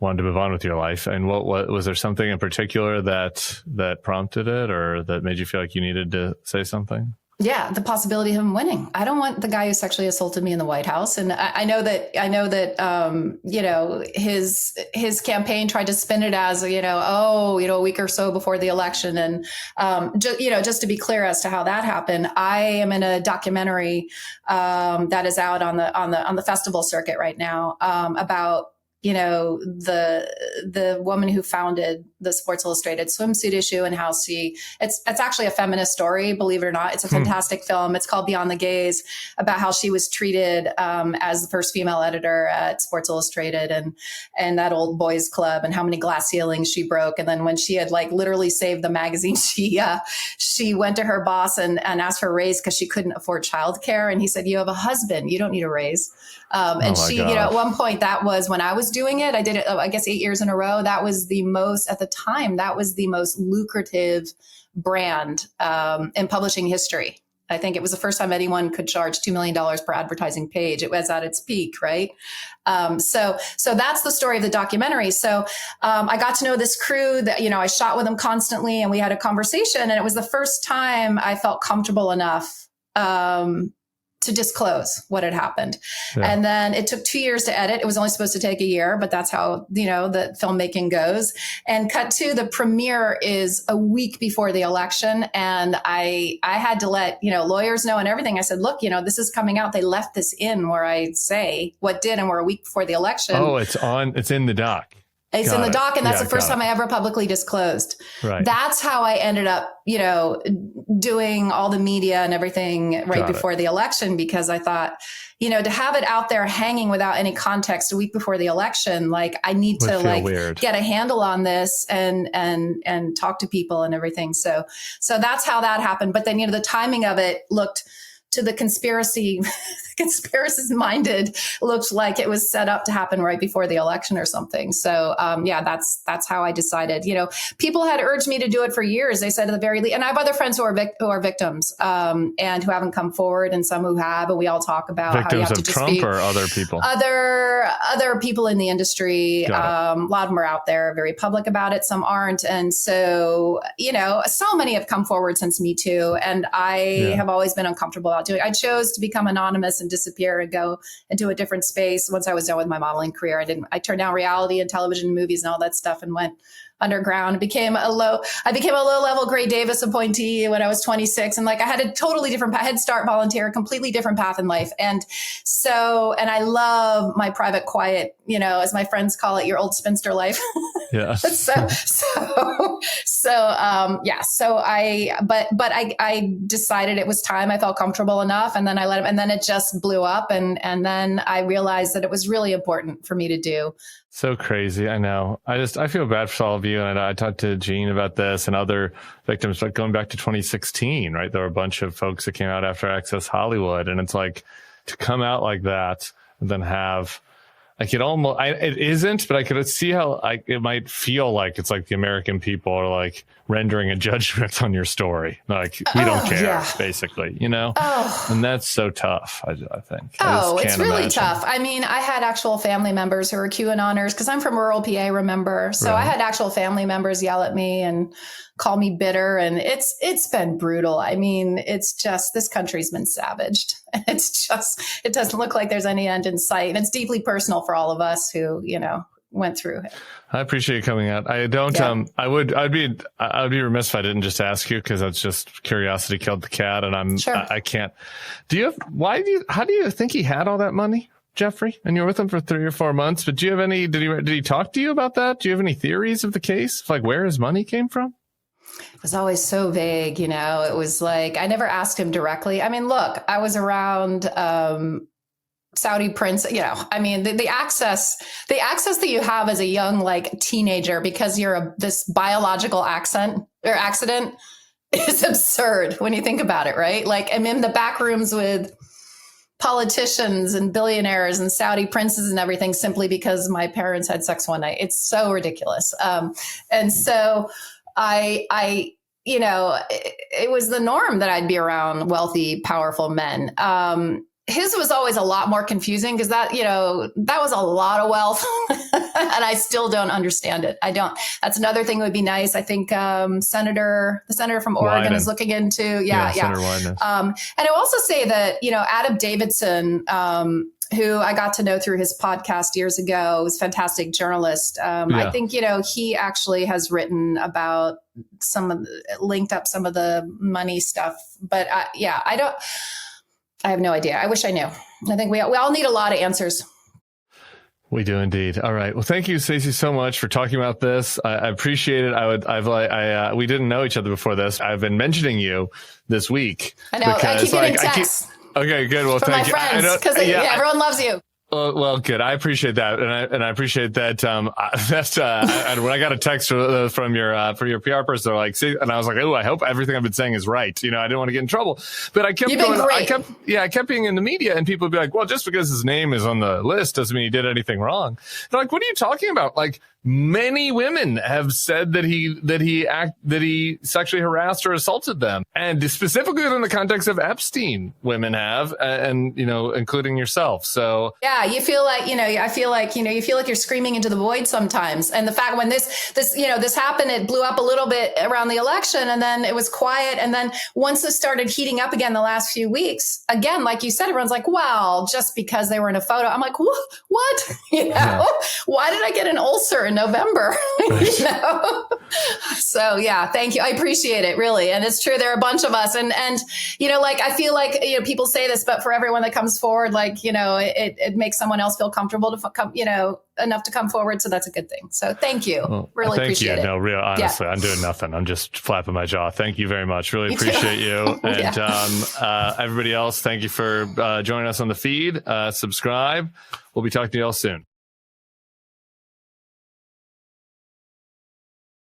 wanted to move on with your life. And what was there something in particular that prompted it, or that made you feel like you needed to say something? Yeah, the possibility of him winning. I don't want the guy who sexually assaulted me in the White House. And I know that his campaign tried to spin it as, a week or so before the election. And, just to be clear as to how that happened, I am in a documentary that is out on the festival circuit right now about the woman who founded the Sports Illustrated swimsuit issue, and how it's actually a feminist story, believe it or not. It's a fantastic film. It's called Beyond the Gaze, about how she was treated as the first female editor at Sports Illustrated and that old boys club, and how many glass ceilings she broke. And then when she had literally saved the magazine, she went to her boss and asked for a raise because she couldn't afford childcare. And he said, "You have a husband, you don't need a raise." And she, at one point, that was when I was doing it. I did it, I guess, 8 years in a row. That was the most lucrative brand in publishing history. I think it was the first time anyone could charge $2 million per advertising page. It was at its peak, right? So that's the story of the documentary. So I got to know this crew that, I shot with them constantly, and we had a conversation, and it was the first time I felt comfortable enough to disclose what had happened. Yeah. And then it took 2 years to edit. It was only supposed to take a year, but that's how, the filmmaking goes. And cut to the premiere is a week before the election. And I had to let, lawyers know and everything. I said, look, this is coming out. They left this in where I say what did, and we're a week before the election. Oh, it's in the doc. It's in the doc, and that's the first time I ever publicly disclosed. Right. That's how I ended up, doing all the media and everything right before the election, because I thought, to have it out there hanging without any context a week before the election, I need to get a handle on this and talk to people and everything. So that's how that happened. But then, the timing of it looked, to the conspiracist minded, looked like it was set up to happen right before the election or something. So that's how I decided. People had urged me to do it for years. They said, at the very least, and I have other friends who are victims and who haven't come forward, and some who have. And we all talk about victims how you have of to just Trump or other people, other people in the industry. A lot of them are out there very public about it. Some aren't, and so so many have come forward since Me Too, and I have always been uncomfortable about doing. I chose to become anonymous and disappear and go into a different space. Once I was done with my modeling career, I turned down reality and television and movies and all that stuff and went underground. I became a low level Gray Davis appointee when I was 26. And I had a totally different Head Start volunteer, completely different path in life. And I love my private quiet, as my friends call it, your old spinster life. Yeah. I decided it was time. I felt comfortable enough, and then I let him, and then it just blew up. And then I realized that it was really important for me to do. So crazy. I know. I feel bad for all of you. And I talked to Gene about this and other victims, but going back to 2016, right? There were a bunch of folks that came out after Access Hollywood, and it's to come out like that and then have, it isn't, but I could see how it might feel like it's the American people are rendering a judgment on your story. We don't care, basically, and that's so tough. I think. It's really tough. I mean, I had actual family members who were QAnoners, because I'm from rural PA, remember? So right. I had actual family members yell at me and call me bitter, and it's been brutal. I mean, it's just, this country's been savaged. It doesn't look like there's any end in sight. And it's deeply personal for all of us who, went through it. I appreciate you coming out. I don't, I'd be remiss if I didn't just ask you, because that's just curiosity killed the cat, and I can't. How do you think he had all that money, Jeffrey? And you were with him for 3 or 4 months, but do you have any, did he talk to you about that? Do you have any theories of the case? Where his money came from? It was always so vague, it was I never asked him directly. I mean, look, I was around, Saudi prince, the access that you have as a young, teenager, because you're this biological accident is absurd when you think about it, right? I'm in the back rooms with politicians and billionaires and Saudi princes and everything, simply because my parents had sex one night. It's so ridiculous. And so it was the norm that I'd be around wealthy, powerful men. His was always a lot more confusing, because that was a lot of wealth. And I still don't understand it. I don't. That's another thing that would be nice. I think the senator from Oregon Wyden is looking into, Senator Wyden. And I will also say that, Adam Davidson, who I got to know through his podcast years ago, was a fantastic journalist. I think, he actually has written about linked up some of the money stuff. But I have no idea. I wish I knew. I think we all need a lot of answers. We do indeed. All right. Well, thank you, Stacey, so much for talking about this. I appreciate it. We didn't know each other before this. I've been mentioning you this week. I know. I keep getting texts. Okay, good. Well, from thank my friends, because everyone loves you. Well, good. I appreciate that, and I appreciate that. When I got a text from your PR person, they're like, "See," and I was like, "Oh, I hope everything I've been saying is right." I didn't want to get in trouble, but I kept going. I kept being in the media, and people would be like, "Well, just because his name is on the list doesn't mean he did anything wrong." They're like, "What are you talking about?" Like, many women have said that he sexually harassed or assaulted them, and specifically in the context of Epstein, women have, and including yourself. So yeah, you feel like I feel like you feel like you're screaming into the void sometimes. And the fact when this happened, it blew up a little bit around the election, and then it was quiet, and then once it started heating up again the last few weeks, again, like you said, everyone's like, "Well, just because they were in a photo," I'm like, "What? Why did I get an ulcer in November?" So yeah, thank you. I appreciate it, really. And it's true. There are a bunch of us, and I feel like people say this, but for everyone that comes forward, it makes someone else feel comfortable to come, enough to come forward. So that's a good thing. So thank you. Well, really appreciate it. No, real honestly, I'm doing nothing. I'm just flapping my jaw. Thank you very much. Really appreciate you. And everybody else, thank you for joining us on the feed. Subscribe. We'll be talking to you all soon.